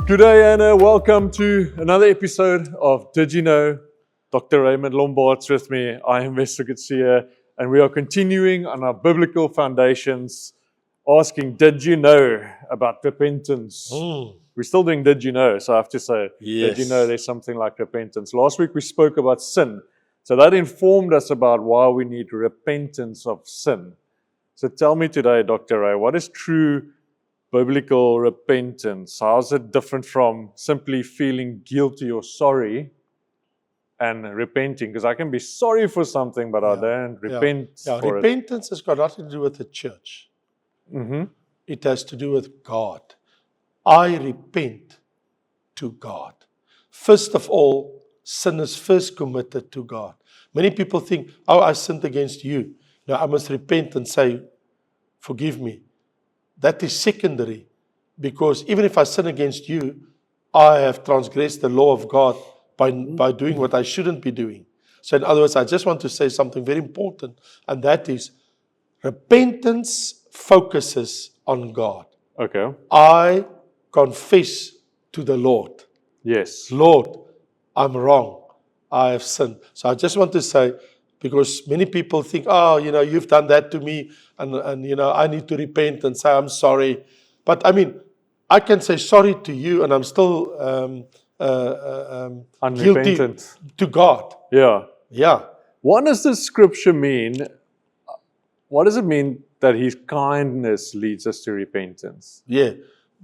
Good day, Anna. Welcome to another episode of Did You Know? Dr. Raymond Lombard's with me. I am Mr. Gutsia, and we are continuing on our biblical foundations, asking, did you know about repentance? We're still doing Did You Know? So I have to say, Did you know there's something like repentance? Last week we spoke about sin. So that informed us about why we need repentance of sin. So tell me today, Dr. Ray, what is true biblical repentance? How is it different from simply feeling guilty or sorry and repenting? Because I can be sorry for something, but I don't repent for repentance has got nothing to do with the church. it. It has to do with God. I repent to God. First of all, sin is first committed to God. Many people think, oh, I sinned against you. Now I must repent and say, forgive me. That is secondary, because even if I sin against you, I have transgressed the law of God by doing what I shouldn't be doing. So in other words, I just want to say something very important, and that is repentance focuses on God. Okay. I confess to the Lord. Yes. Lord, I'm wrong. I have sinned. So I just want to say, because many people think, oh, you've done that to me, and I need to repent and say I'm sorry. But I mean, I can say sorry to you, and I'm still guilty to God. Yeah. What does the scripture mean? What does it mean that His kindness leads us to repentance? Yeah.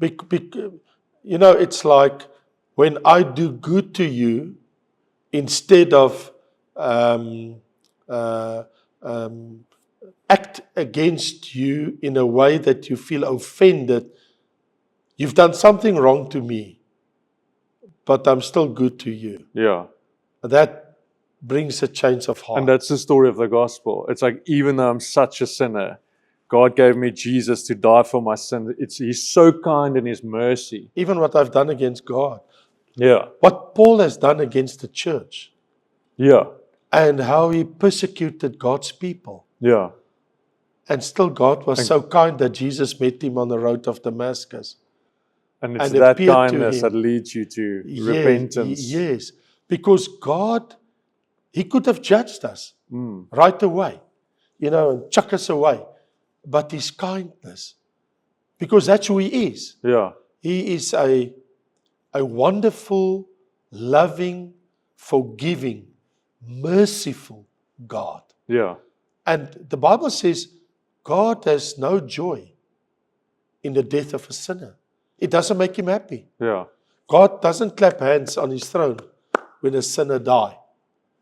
It's like when I do good to you, instead of act against you in a way that you feel offended. You've done something wrong to me, but I'm still good to you. Yeah. That brings a change of heart. And that's the story of the gospel. It's like, even though I'm such a sinner, God gave me Jesus to die for my sin. He's so kind in His mercy. Even what I've done against God. Yeah. What Paul has done against the church. Yeah. And how he persecuted God's people. Yeah. And still God was so kind that Jesus met him on the road of Damascus. And it's that kindness that leads you to repentance. Yes. Because God, He could have judged us right away, and chuck us away. But His kindness, because that's who He is. Yeah. He is a wonderful, loving, forgiving, merciful God. Yeah. And the Bible says God has no joy in the death of a sinner. It doesn't make Him happy. Yeah. God doesn't clap hands on His throne when a sinner dies,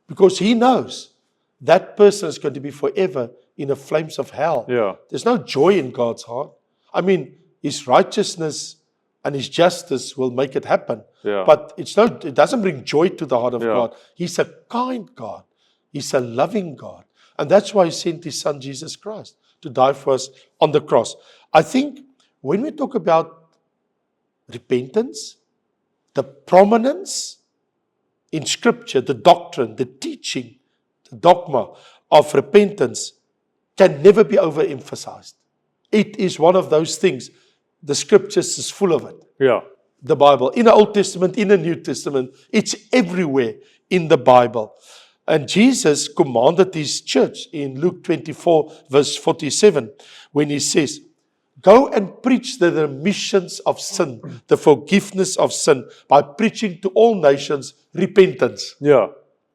because He knows that person is going to be forever in the flames of hell. Yeah. There's no joy in God's heart. I mean, His righteousness and His justice will make it happen. Yeah. But it doesn't bring joy to the heart of God. He's a kind God. He's a loving God. And that's why He sent His Son, Jesus Christ, to die for us on the cross. I think when we talk about repentance, the prominence in Scripture, the doctrine, the teaching, the dogma of repentance can never be overemphasized. It is one of those things. The Scriptures is full of it. Yeah. The Bible, in the Old Testament, in the New Testament, it's everywhere in the Bible. And Jesus commanded His church in Luke 24, verse 47, when He says, go and preach the remissions of sin, the forgiveness of sin, by preaching to all nations repentance. Yeah.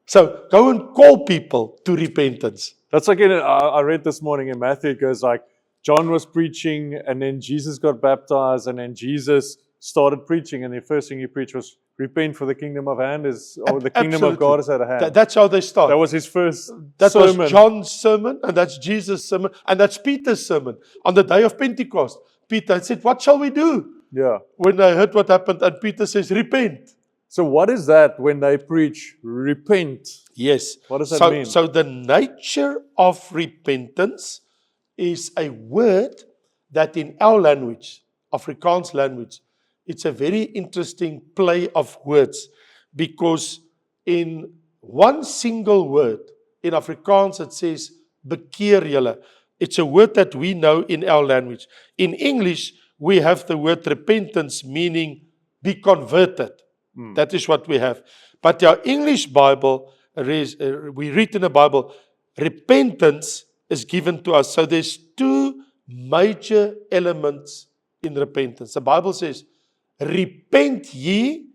So go and call people to repentance. That's like, I read this morning in Matthew, it goes like, John was preaching, and then Jesus got baptized, and then Jesus started preaching, and the first thing He preached was, repent, for the kingdom of the kingdom of God is at hand. That's how they start. That was His first sermon. That was John's sermon, and that's Jesus' sermon, and that's Peter's sermon. On the day of Pentecost, Peter said, what shall we do? Yeah. When I heard what happened, and Peter says, repent. So what is that when they preach repent? Yes. What does that mean? So the nature of repentance is a word that in our language, Afrikaans language, it's a very interesting play of words, because in one single word, in Afrikaans it says, bekeer julle. It's a word that we know in our language. In English, we have the word repentance, meaning be converted. That is what we have. But our English Bible, we read in the Bible, repentance is given to us. So there's two major elements in repentance. The Bible says, repent ye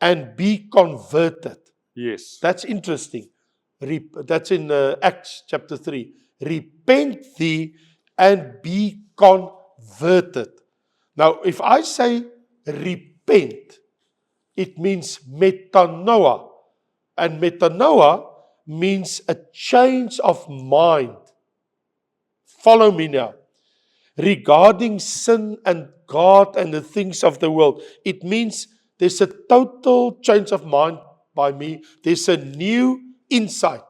and be converted. Yes. That's interesting. That's in Acts chapter 3. Repent thee and be converted. Now, if I say repent, it means metanoia. And metanoia means a change of mind. Follow me now. Regarding sin and God and the things of the world, it means there's a total change of mind by me. There's a new insight.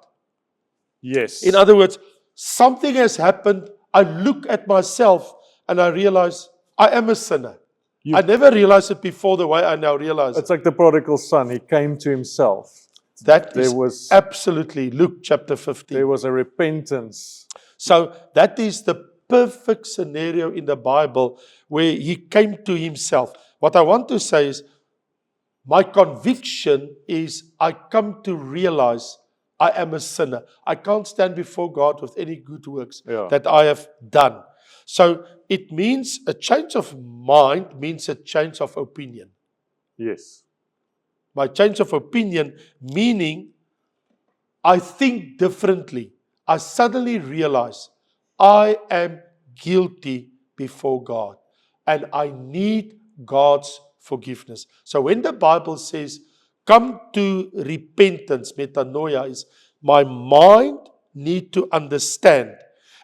Yes. In other words, something has happened. I look at myself and I realize I am a sinner. I never realized it before the way I now realize it. It's like the prodigal son. He came to himself. That is absolutely Luke chapter 15. There was a repentance. So that is the perfect scenario in the Bible where he came to himself. What I want to say is, my conviction is I come to realize I am a sinner. I can't stand before God with any good works that I have done. So it means a change of mind means a change of opinion. Yes. My change of opinion meaning I think differently. I suddenly realize I am guilty before God and I need God's forgiveness. So when the Bible says, come to repentance, metanoia, is my mind need to understand.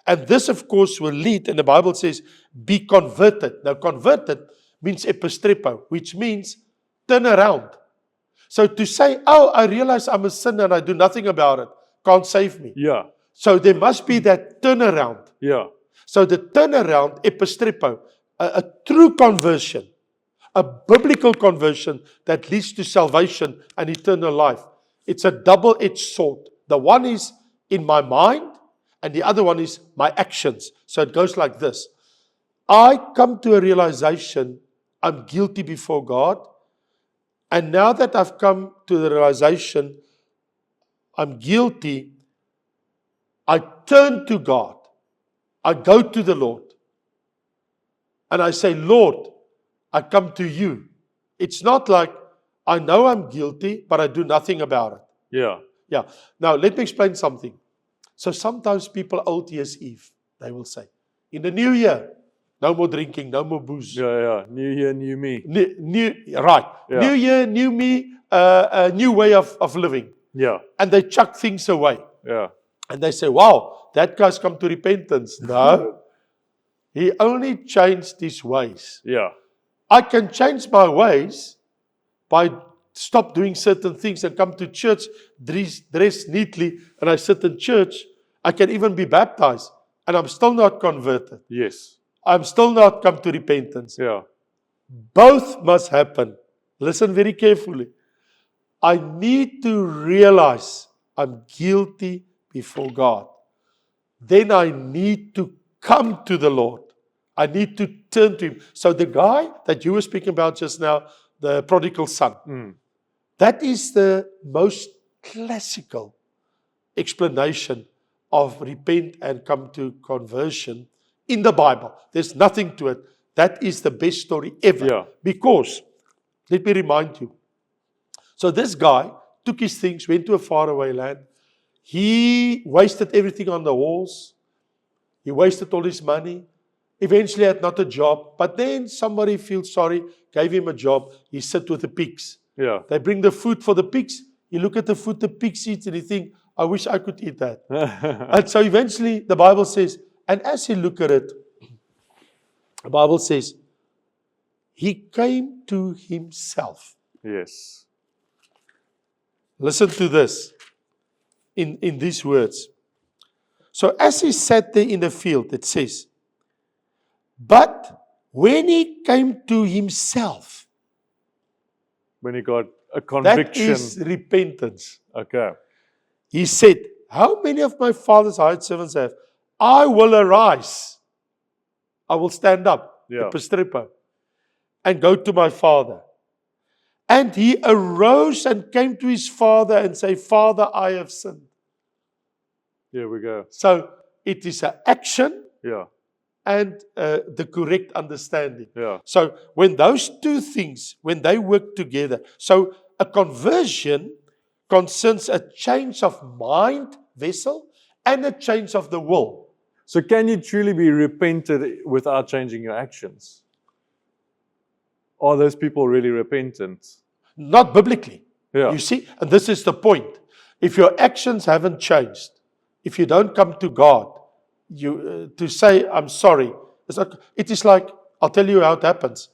And this, of course, will lead, and the Bible says, be converted. Now, converted means epistrepo, which means turn around. So to say, oh, I realize I'm a sinner and I do nothing about it, can't save me. Yeah. So there must be that turnaround. Yeah. So the turnaround, epistrepo, a true conversion, a biblical conversion that leads to salvation and eternal life. It's a double-edged sword. The one is in my mind and the other one is my actions. So it goes like this. I come to a realization I'm guilty before God. And now that I've come to the realization I'm guilty, I turn to God. I go to the Lord. And I say, Lord, I come to you. It's not like I know I'm guilty, but I do nothing about it. Yeah. Yeah. Now, let me explain something. So sometimes people Old Year's Eve, they will say, in the new year, no more drinking, no more booze. Yeah. New year, new me. Right. Yeah. New year, new me, a new way of living. Yeah. And they chuck things away. Yeah. And they say, wow, that guy's come to repentance. No. He only changed his ways. Yeah. I can change my ways by stop doing certain things and come to church, dress neatly, and I sit in church. I can even be baptized, and I'm still not converted. Yes. I'm still not come to repentance. Yeah. Both must happen. Listen very carefully. I need to realize I'm guilty before God. Then I need to come to the Lord. I need to turn to Him. So the guy that you were speaking about just now, the prodigal son, that is the most classical explanation of repent and come to conversion in the Bible. There's nothing to it. That is the best story ever. Yeah. Because, let me remind you. So this guy took his things, went to a faraway land. He wasted everything on the walls. He wasted all his money. Eventually had not a job. But then somebody feels sorry, gave him a job. He sat with the pigs. Yeah. They bring the food for the pigs. You look at the food the pigs eat and you think, I wish I could eat that. And so eventually the Bible says, and as he looked at it, the Bible says, he came to himself. Yes. Listen to this in these words. So as he sat there in the field, it says, but when he came to himself, When he got a that conviction. is repentance. Okay. He said, how many of my father's hired servants have? I will arise. I will stand up, Yeah. the Pistripa, and go to my father. And he arose and came to his father and said, Father, I have sinned. Here we go. So it is an action Yeah. and the correct understanding. Yeah. So when those two things, when they work together, so a conversion concerns a change of mind, vessel, and a change of the will. So can you truly be repented without changing your actions? Are those people really repentant? Not biblically. Yeah. You see, and this is the point. If your actions haven't changed, if you don't come to God, to say, I'm sorry, it is like, I'll tell you how it happens.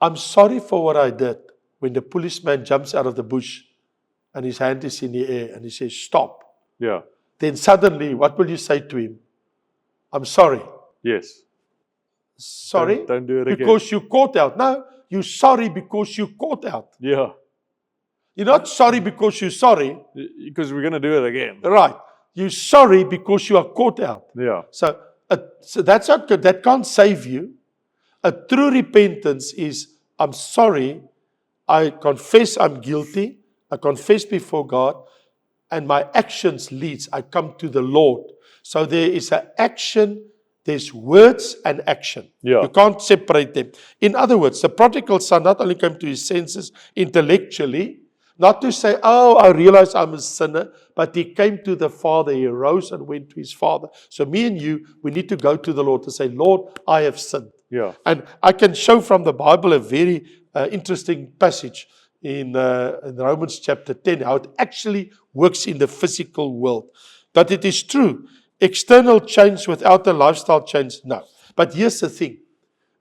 I'm sorry for what I did when the policeman jumps out of the bush and his hand is in the air and he says, stop. Yeah. Then suddenly, what will you say to him? I'm sorry. Yes. Sorry? Don't do it again. Because you caught out. No, you're sorry because you caught out. Yeah. You're not sorry because you're sorry. Because we're going to do it again. Right. You're sorry because you are caught out. Yeah. So that's not good. That can't save you. A true repentance is, I'm sorry, I confess I'm guilty, I confess before God, and my actions leads, I come to the Lord. So there is an action, there's words and action. Yeah. You can't separate them. In other words, the prodigal son not only came to his senses intellectually, not to say, oh, I realize I'm a sinner, but he came to the Father, he arose and went to his Father. So me and you, we need to go to the Lord to say, Lord, I have sinned. Yeah. And I can show from the Bible a very interesting passage in Romans chapter 10, how it actually works in the physical world. But it is true. External change without a lifestyle change, no. But here's the thing.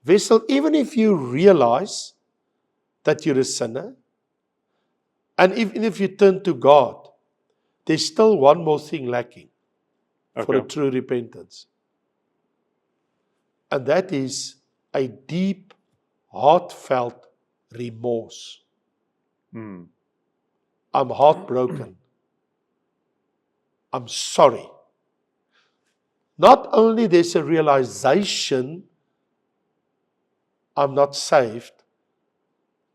Vessel, even if you realize that you're a sinner, and even if you turn to God, there's still one more thing lacking for a true repentance. And that is a deep, heartfelt remorse. I'm heartbroken. I'm sorry. Not only there's a realization I'm not saved,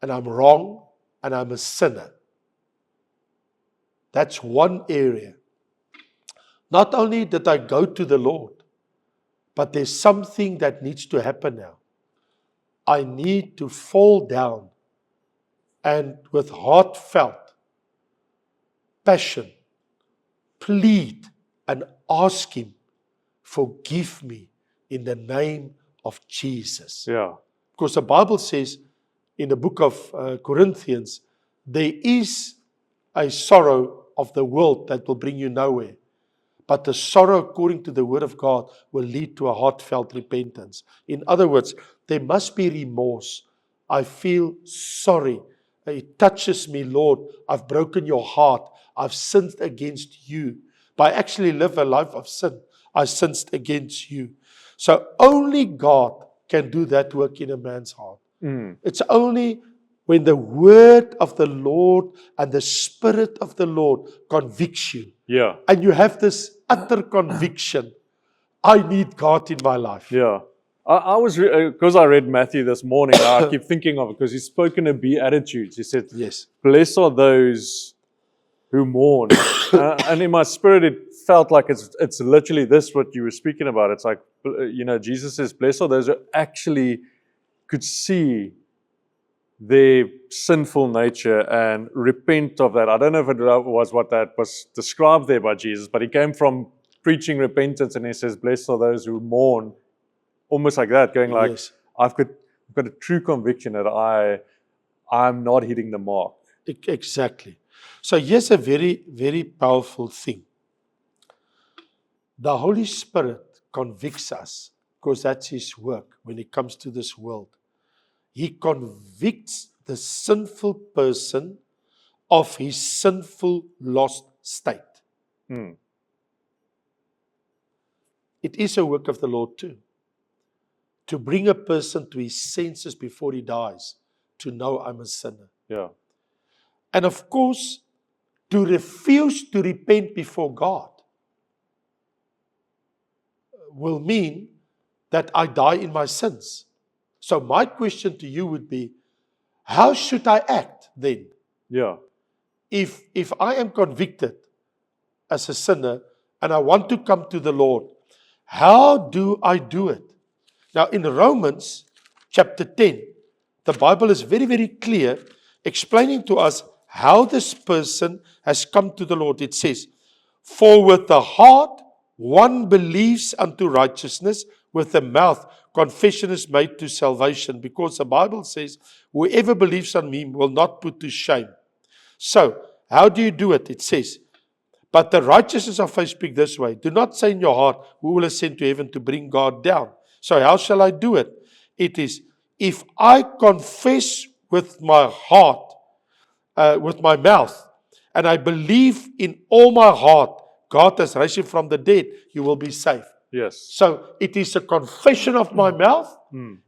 and I'm wrong, and I'm a sinner. That's one area. Not only did I go to the Lord, but there's something that needs to happen now. I need to fall down and with heartfelt passion plead and ask Him, forgive me in the name of Jesus. Yeah. Because the Bible says in the book of Corinthians, there is a sorrow of the world that will bring you nowhere. But the sorrow according to the word of God will lead to a heartfelt repentance. In other words, there must be remorse. I feel sorry. It touches me, Lord. I've broken your heart. I've sinned against you. By actually live a life of sin, I sinned against you. So only God can do that work in a man's heart. It's only when the word of the Lord and the Spirit of the Lord convicts you. Yeah. And you have this utter conviction, I need God in my life. Yeah. I was, because I read Matthew this morning, I keep thinking of it because he's spoken of Beatitudes. He said, Yes. blessed are those who mourn. And in my spirit, it felt like it's literally this, what you were speaking about. It's like, Jesus says, blessed are those who actually could see their sinful nature and repent of that. I don't know if it was what that was described there by Jesus, but he came from preaching repentance and he says, blessed are those who mourn, almost like that, going like, Yes. I've got a true conviction that I'm not hitting the mark. Exactly. So here's a very, very powerful thing. The Holy Spirit convicts us because that's His work when it comes to this world. He convicts the sinful person of his sinful, lost state. It is a work of the Lord too. To bring a person to his senses before he dies, to know I'm a sinner. Yeah. And of course, to refuse to repent before God will mean that I die in my sins. So my question to you would be, how should I act then? Yeah. If I am convicted as a sinner and I want to come to the Lord, how do I do it? Now in Romans chapter 10, the Bible is very, very clear explaining to us how this person has come to the Lord. It says, for with the heart one believes unto righteousness, with the mouth confession is made to salvation, because the Bible says, whoever believes on me will not put to shame. So, how do you do it? It says, but the righteousness of faith speak this way. Do not say in your heart, who will ascend to heaven to bring God down? So how shall I do it? It is, if I confess with my heart, with my mouth, and I believe in all my heart, God has raised him from the dead, you will be saved. Yes. So it is a confession of my mouth,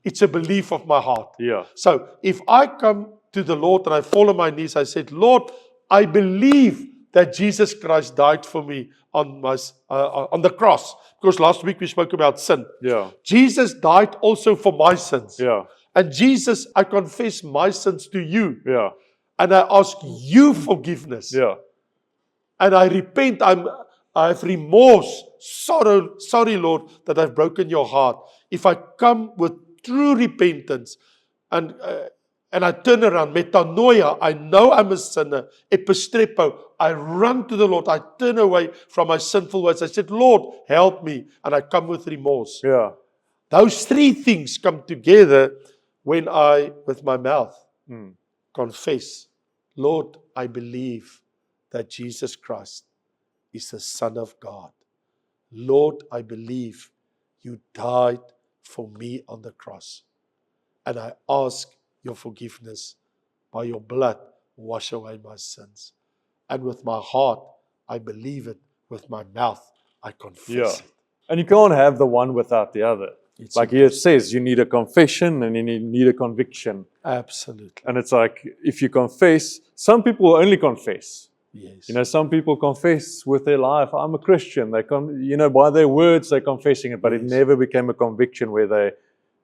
it's a belief of my heart. Yeah. So if I come to the Lord and I fall on my knees, I said, Lord, I believe that Jesus Christ died for me on the cross. Because last week we spoke about sin. Yeah. Jesus died also for my sins. Yeah. And Jesus, I confess my sins to you. Yeah. And I ask you forgiveness. Yeah. And I repent. I have remorse, sorrow. Sorry, Lord, that I've broken your heart. If I come with true repentance and I turn around, metanoia, I know I'm a sinner, epistrepo, I run to the Lord, I turn away from my sinful ways. I said, Lord, help me. And I come with remorse. Yeah. Those three things come together when I, with my mouth, confess, Lord, I believe that Jesus Christ is the Son of God. Lord, I believe you died for me on the cross. And I ask your forgiveness. By your blood, wash away my sins. And with my heart, I believe it. With my mouth, I confess it. And you can't have the one without the other. It's Like here it says, you need a confession and you need a conviction. Absolutely. And it's like, if you confess, some people only confess. Yes. You know, some people confess with their life, I'm a Christian. They by their words, they're confessing it, but it never became a conviction where they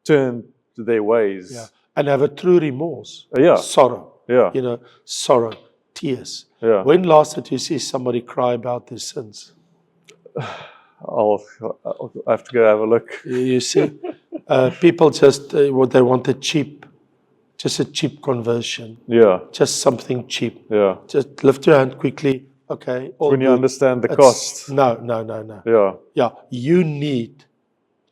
turned to their ways. Yeah. And have a true remorse. Yeah. Sorrow. Yeah. You know, sorrow, tears. Yeah. When last did you see somebody cry about their sins? I'll have to go have a look. You see, people just, what they want just a cheap conversion. Yeah. Just something cheap. Yeah. Just lift your hand quickly. Okay. All When you good. understand the cost. No. Yeah. Yeah. You need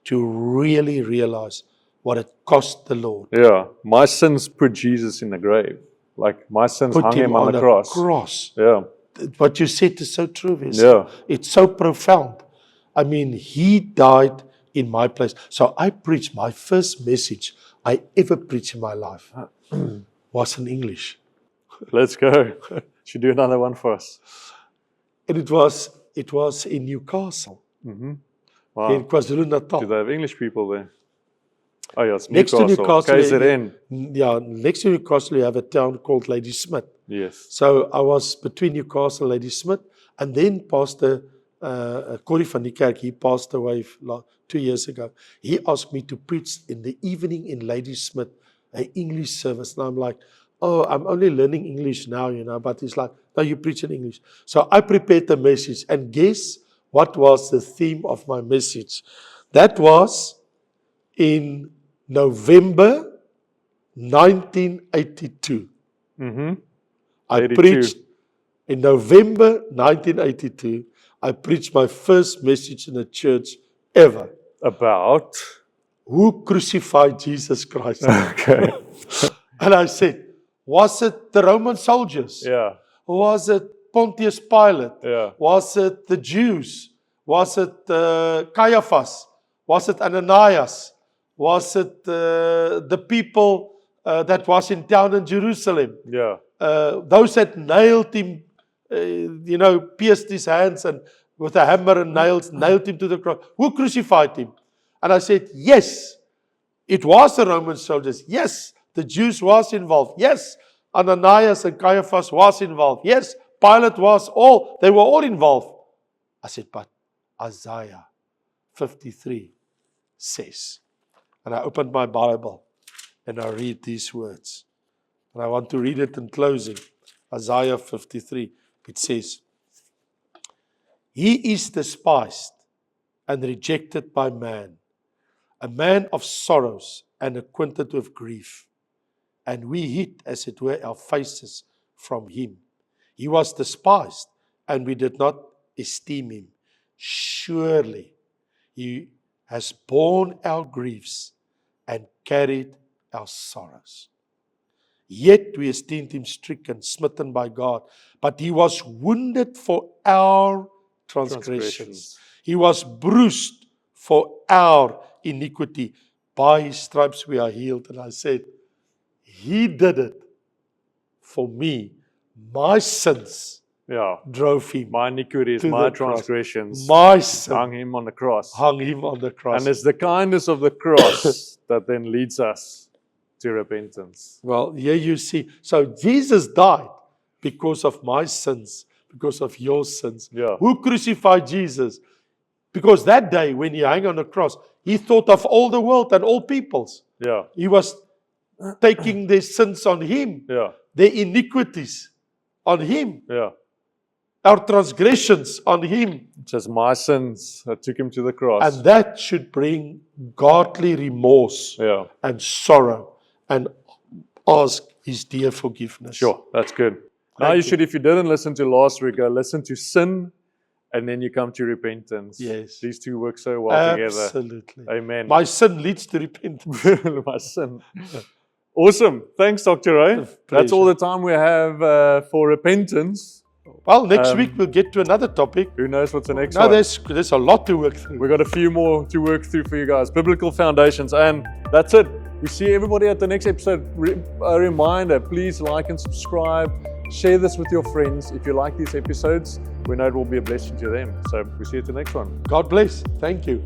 to really realize what it cost the Lord. Yeah. My sins put Jesus in the grave. Like my sins hung him on the cross. Yeah. What you said is so true, Vesa. Yeah. It's so profound. I mean, he died in my place. So I preached, my first message I ever preached in my life was in English. Let's go. Should do another one for us. And it was in Newcastle. Wow. In KwaZulu-Natal. Do they have English people there? Oh yeah, it's Next to Newcastle, KZN. Next to Newcastle, you have a town called Ladysmith. Yes. So I was between Newcastle and Ladysmith, and then Pastor Corrie van die Kerk, he passed away 2 years ago. He asked me to preach in the evening in Ladysmith, an English service. And I'm like, oh, I'm only learning English now, but he's like, no, you preach in English. So I prepared the message, and guess what was the theme of my message? That was in November 1982. I 82. preached in November 1982. I preached my first message in a church ever. About? Who crucified Jesus Christ? Okay. And I said, was it the Roman soldiers? Yeah. Was it Pontius Pilate? Yeah. Was it the Jews? Was it Caiaphas? Was it Ananias? Was it the people that was in town in Jerusalem? Yeah. Those that nailed him, pierced his hands and with a hammer and nails, nailed him to the cross. Who crucified him? And I said, yes, it was the Roman soldiers. Yes, the Jews was involved. Yes, Ananias and Caiaphas was involved. Yes, Pilate was they were all involved. I said, but Isaiah 53 says, and I opened my Bible, and I read these words. And I want to read it in closing. Isaiah 53. It says, He is despised and rejected by man, a man of sorrows and acquainted with grief. And we hid, as it were, our faces from him. He was despised, and we did not esteem him. Surely he has borne our griefs and carried our sorrows. Yet we esteemed him stricken, smitten by God. But he was wounded for our transgressions. He was bruised for our iniquity. By his stripes we are healed. And I said, He did it for me. My sins Yeah. drove him. My iniquities, To my the cross. transgressions My sin hung him on the cross. hung him on the cross. And it's the kindness of the cross that then leads us to repentance. Well, here you see. So Jesus died because of my sins, because of your sins. Yeah. Who crucified Jesus? Because that day when he hung on the cross, he thought of all the world and all peoples. Yeah. He was taking their sins on him, Yeah. their iniquities on him, Yeah. our transgressions on him. Just my sins that took him to the cross. And that should bring godly remorse Yeah. and sorrow and ask his dear forgiveness. Sure. That's good. Now Thank you you. should, if you didn't listen to last week, go listen to sin and then you come to repentance. Yes. These two work so well together. Absolutely. Amen. My sin leads to repentance. My sin. Awesome. Thanks, Dr. Ray. That's all the time we have for repentance. Well, next week we'll get to another topic. Who knows what's the next Now one? there's a lot to work through. We've got a few more to work through for you guys. Biblical foundations. And that's it. We see everybody at the next episode. A reminder, please like and subscribe. Share this with your friends. If you like these episodes, we know it will be a blessing to them. So we see you at the next one. God bless. Thank you.